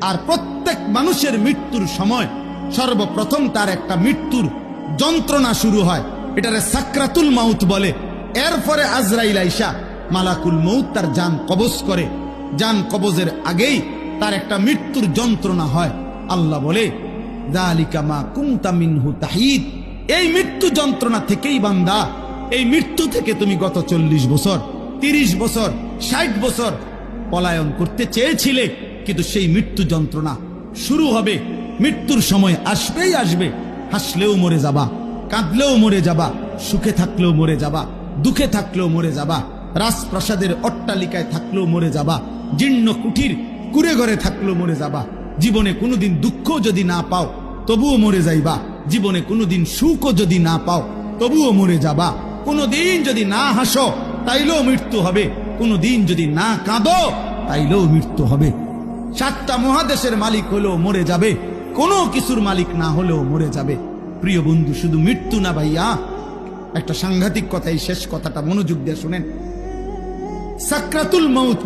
আর প্রত্যেক মানুষের মৃত্যুর সময় সর্বপ্রথম তার একটা মৃত্যুর যন্ত্রণা শুরু হয়, এটারে সাকরাতুল মাউত বলে। এরপরে আজরাইল আইসা মালাকুল মউত তার জান কবজ করে। জান কবজের আগেই তার একটা মৃত্যুর যন্ত্রণা হয়। আল্লাহ বলে যালিকা মা কুনতা মিনহু তাহিদ, এই মৃত্যু যন্ত্রণা থেকেই বান্দা, এই মৃত্যু থেকে তুমি গত 40 বছর 30 বছর 60 বছর পলায়ন করতে চেয়েছিলে, কিন্তু সেই মৃত্যু যন্ত্রণা শুরু হবে। মৃত্যুর সময় আসবেই আসবে। হাসলেও মরে যাবা, কাঁদলেও মরে যাবা, সুখে থাকলেও মরে যাবা, দুঃখে থাকলেও মরে যাবা, রাজপ্রাসাদের অট্টালিকায় থাকলেও মরে যাবা, জীর্ণ কুঠির কুড়ে ঘরে থাকলেও মরে যাবা। জীবনে কোনোদিন দুঃখ যদি না পাও তবুও মরে যাইবা। জীবনে কোনোদিন সুখও যদি না পাও তবুও মরে যাবা। কোনোদিন যদি না হাসো তাইলেও মৃত্যু হবে, কোনোদিন যদি না কাঁদো তাইলেও মৃত্যু হবে। 7টা মহাদেশের মালিক হলেও মরে যাবে, কোনো কিছুর মালিক না হলেও মরে যাবে। প্রিয় বন্ধু, শুধু মৃত্যু না ভাইয়া, একটা সাংঘাতিক কথা, এই শেষ কথাটা মনোযোগ দিয়ে শুনেন। সাকরাতুল মাউত,